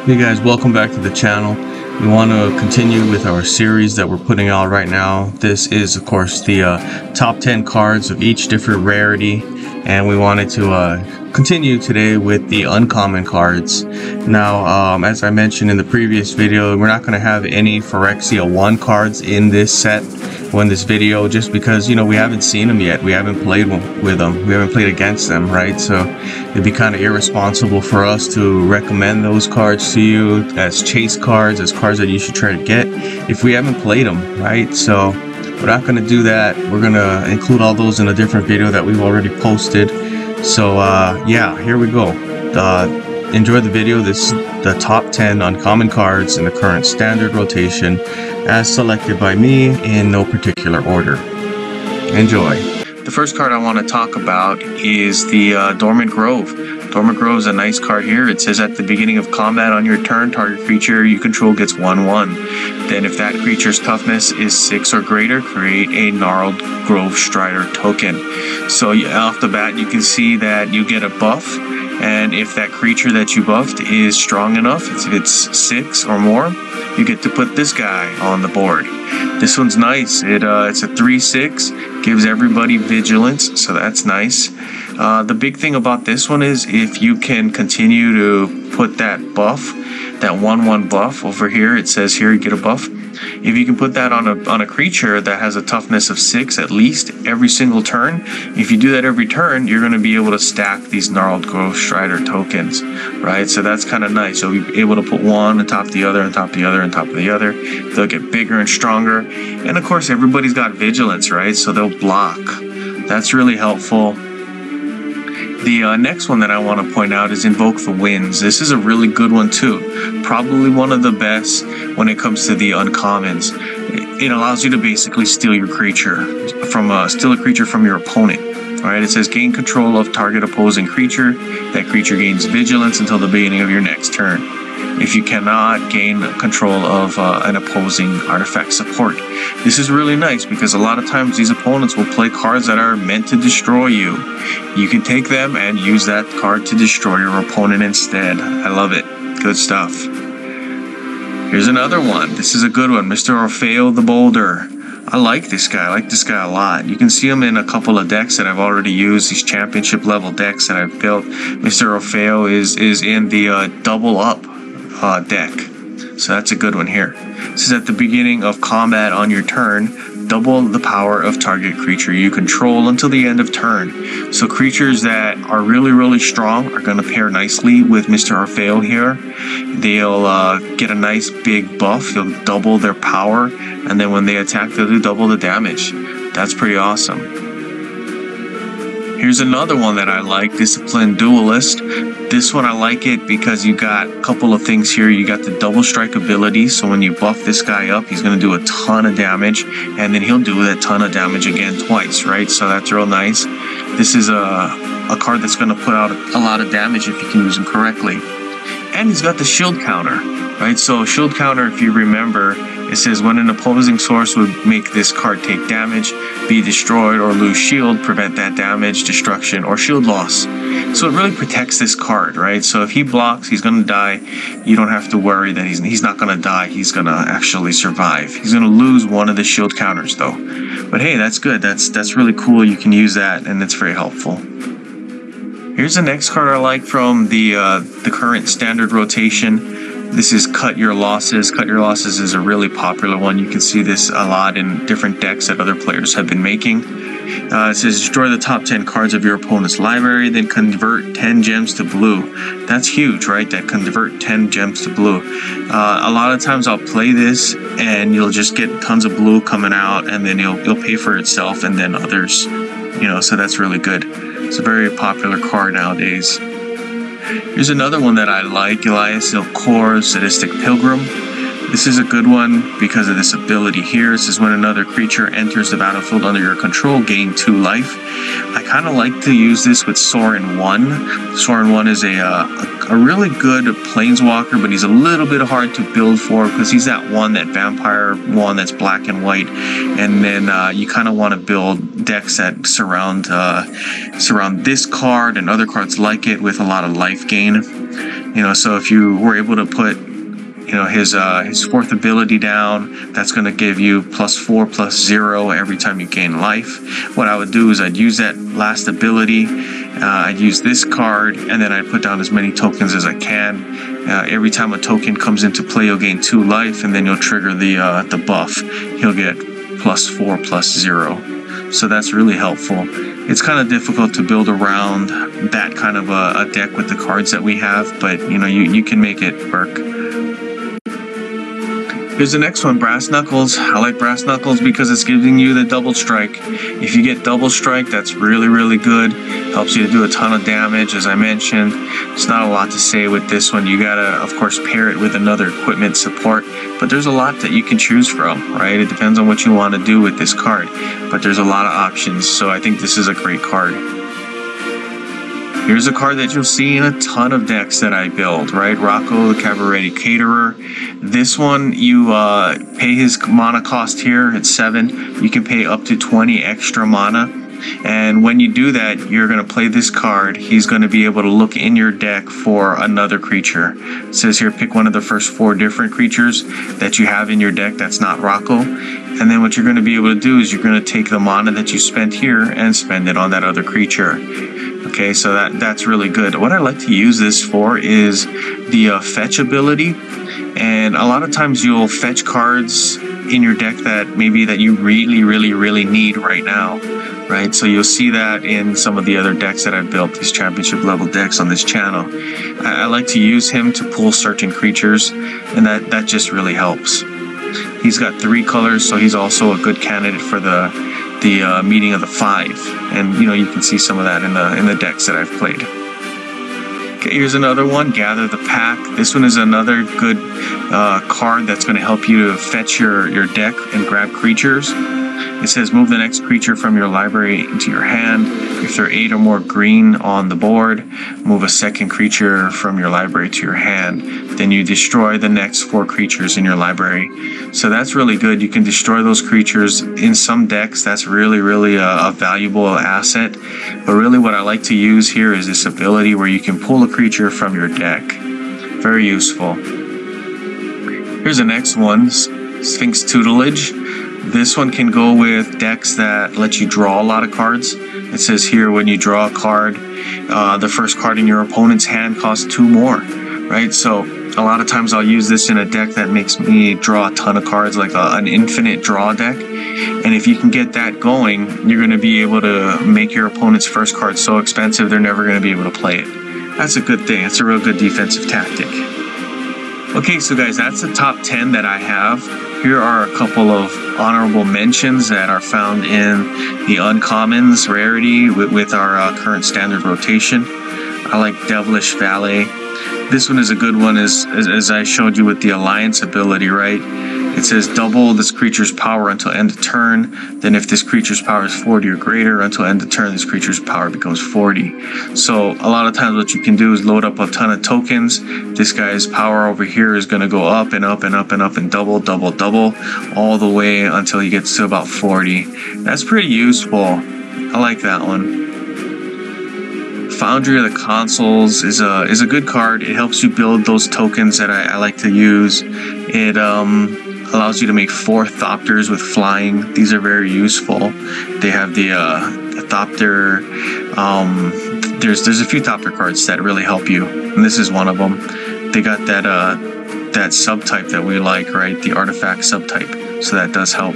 Hey guys, welcome back to the channel. We want to continue with our series that we're putting out right now. This is of course the top 10 cards of each different rarity, and we wanted to continue today with the uncommon cards. Now as I mentioned in the previous video, we're not going to have any Phyrexia 1 cards in this set in this video, just because, you know, we haven't seen them yet. We haven't played with them. We haven't played against them, right? So it'd be kind of irresponsible for us to recommend those cards to you as chase cards, as cards that you should try to get if we haven't played them, right? So we're not going to do that. We're going to include all those in a different video that we've already posted. So yeah, here we go. Enjoy the video. This is the top 10 uncommon cards in the current standard rotation as selected by me in no particular order. Enjoy. The first card I want to talk about is the Dormant Grove. Dormant Grove is a nice card here. It says at the beginning of combat on your turn, target creature you control gets 1/1. Then if that creature's toughness is 6 or greater, create a Gnarled Grove Strider token. So off the bat you can see that you get a buff, and if that creature that you buffed is strong enough, if it's 6 or more, you get to put this guy on the board. This one's nice. It's a 3/6, gives everybody vigilance, so that's nice. The big thing about this one is if you can continue to put that buff, that 1/1 buff over here, it says here you get a buff. If you can put that on a creature that has a toughness of 6 at least every single turn, if you do that every turn, you're going to be able to stack these Gnarled Grove Strider tokens, right? So that's kind of nice. You'll be able to put one on top of the other, on top of the other, on top of the other. They'll get bigger and stronger. And of course, everybody's got vigilance, right? So they'll block. That's really helpful. The next one that I want to point out is Invoke the Winds. This is a really good one too. Probably one of the best when it comes to the uncommons. It allows you to basically steal your creature steal a creature from your opponent. All right, it says gain control of target opposing creature. That creature gains vigilance until the beginning of your next turn. If you cannot, gain control of an opposing artifact support. This is really nice because a lot of times these opponents will play cards that are meant to destroy you. You can take them and use that card to destroy your opponent instead. I love it. Good stuff. Here's another one. This is a good one. Mr. Rafael the Boulder. I like this guy. I like this guy a lot. You can see him in a couple of decks that I've already used, these championship level decks that I've built. Mr. Rafael is in the double up deck. So that's a good one here. This is at the beginning of combat on your turn, double the power of target creature you control until the end of turn. So creatures that are really strong are going to pair nicely with Mr. Rafael here. They'll get a nice big buff. They'll double their power, and then when they attack, they'll do double the damage. That's pretty awesome. Here's another one that I like, Disciplined Duelist. This one I like it because you got a couple of things here. You got the double strike ability, so when you buff this guy up, he's going to do a ton of damage, and then he'll do that ton of damage again twice, right? So that's real nice. This is a card that's going to put out a lot of damage if you can use him correctly. And he's got the shield counter, right? So shield counter, if you remember, it says when an opposing source would make this card take damage, be destroyed, or lose shield, prevent that damage, destruction, or shield loss. So it really protects this card, right? So if he blocks, he's going to die. You don't have to worry that he's not going to die. He's going to actually survive. He's going to lose one of the shield counters though. But hey, that's good. That's really cool. You can use that, and it's very helpful. Here's the next card I like from the current standard rotation. This is Cut Your Losses. Cut Your Losses is a really popular one. You can see this a lot in different decks that other players have been making. It says destroy the top 10 cards of your opponent's library, then convert 10 gems to blue. That's huge, right? That convert 10 gems to blue. A lot of times I'll play this and you'll just get tons of blue coming out, and then it'll pay for itself and then others. You know, so that's really good. It's a very popular card nowadays. Here's another one that I like, Elias Ilkor's Sadistic Pilgrim. This is a good one because of this ability here. It says when another creature enters the battlefield under your control, gain 2 life. I kind of like to use this with Sorin 1. Sorin 1 is a really good planeswalker, but he's a little bit hard to build for because he's that vampire one that's black and white. And then you kind of want to build decks that surround this card and other cards like it with a lot of life gain. You know, so if you were able to put, you know, his 4th ability down, that's going to give you +4/+0 every time you gain life. What I would do is I'd use that last ability, I'd use this card, and then I'd put down as many tokens as I can. Every time a token comes into play, you'll gain 2 life, and then you'll trigger the buff. He'll get +4/+0. So that's really helpful. It's kind of difficult to build around that kind of a deck with the cards that we have, but you know, you can make it work. Here's the next one, Brass Knuckles. I like Brass Knuckles because it's giving you the double strike. If you get double strike, that's really, really good. Helps you to do a ton of damage, as I mentioned. It's not a lot to say with this one. You gotta, of course, pair it with another equipment support, but there's a lot that you can choose from, right? It depends on what you want to do with this card, but there's a lot of options, so I think this is a great card. Here's a card that you'll see in a ton of decks that I build, right? Rocco, the Cabaret Caterer. This one, you pay his mana cost here at 7. You can pay up to 20 extra mana. And when you do that, you're going to play this card. He's going to be able to look in your deck for another creature. It says here, pick one of the first 4 different creatures that you have in your deck that's not Rocco. And then what you're going to be able to do is you're going to take the mana that you spent here and spend it on that other creature. Okay, so that's really good. What I like to use this for is the fetch ability. And a lot of times you'll fetch cards in your deck that maybe that you really need right now, right? So you'll see that in some of the other decks that I've built, these championship level decks on this channel. I like to use him to pull certain creatures, and that just really helps. He's got 3 colors, so he's also a good candidate for the meeting of the 5, and you know, you can see some of that in the decks that I've played. Okay, here's another one, Gather the Pack. This one is another good card that's going to help you to fetch your deck and grab creatures. It says move the next creature from your library into your hand. If there are 8 or more green on the board, move a second creature from your library to your hand. Then you destroy the next 4 creatures in your library. So that's really good. You can destroy those creatures. In some decks, that's really a valuable asset. But really what I like to use here is this ability where you can pull a creature from your deck. Very useful. Here's the next one, Sphinx Tutelage. This one can go with decks that let you draw a lot of cards. It says here, when you draw a card, the first card in your opponent's hand costs 2 more, right? So a lot of times I'll use this in a deck that makes me draw a ton of cards, like an infinite draw deck. And if you can get that going, you're going to be able to make your opponent's first card so expensive they're never going to be able to play it. That's a good thing. It's a real good defensive tactic. Okay, so guys, that's the top 10 that I have. Here are a couple of honorable mentions that are found in the uncommons rarity with our current standard rotation. I like Devilish Valley. This one is a good one, as I showed you with the alliance ability, right? It says double this creature's power until end of turn. Then if this creature's power is 40 or greater, until end of turn, this creature's power becomes 40. So a lot of times what you can do is load up a ton of tokens. This guy's power over here is going to go up and up and up and up and double all the way until he gets to about 40. That's pretty useful. I like that one. Foundry of the Consoles is a good card. It helps you build those tokens that I like to use. It allows you to make 4 Thopters with flying. These are very useful. They have the Thopter. There's a few Thopter cards that really help you, and this is one of them. They got that subtype that we like, right? The artifact subtype. So that does help.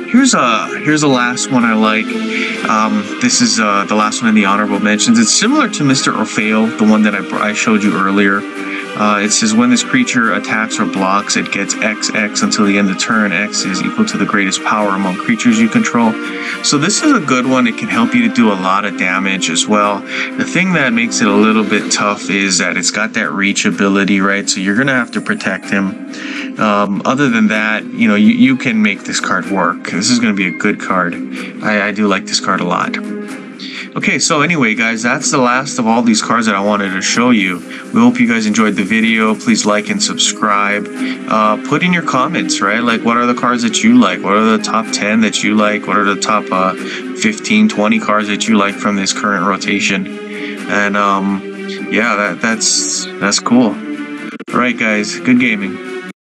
Here's the last one I like. This is the last one in the honorable mentions. It's similar to Mr. Rafael, the one that I showed you earlier. It says when this creature attacks or blocks, it gets XX until the end of turn. X is equal to the greatest power among creatures you control. So this is a good one. It can help you to do a lot of damage as well. The thing that makes it a little bit tough is that it's got that reach ability, right? So you're going to have to protect him. Other than that, you know, you can make this card work. This is going to be a good card. I do like this card a lot. Okay, so anyway, guys, that's the last of all these cards that I wanted to show you. We hope you guys enjoyed the video. Please like and subscribe. Put in your comments, right? Like, what are the cards that you like? What are the top 10 that you like? What are the top 15, 20 cards that you like from this current rotation? And yeah, that's cool. All right, guys, good gaming.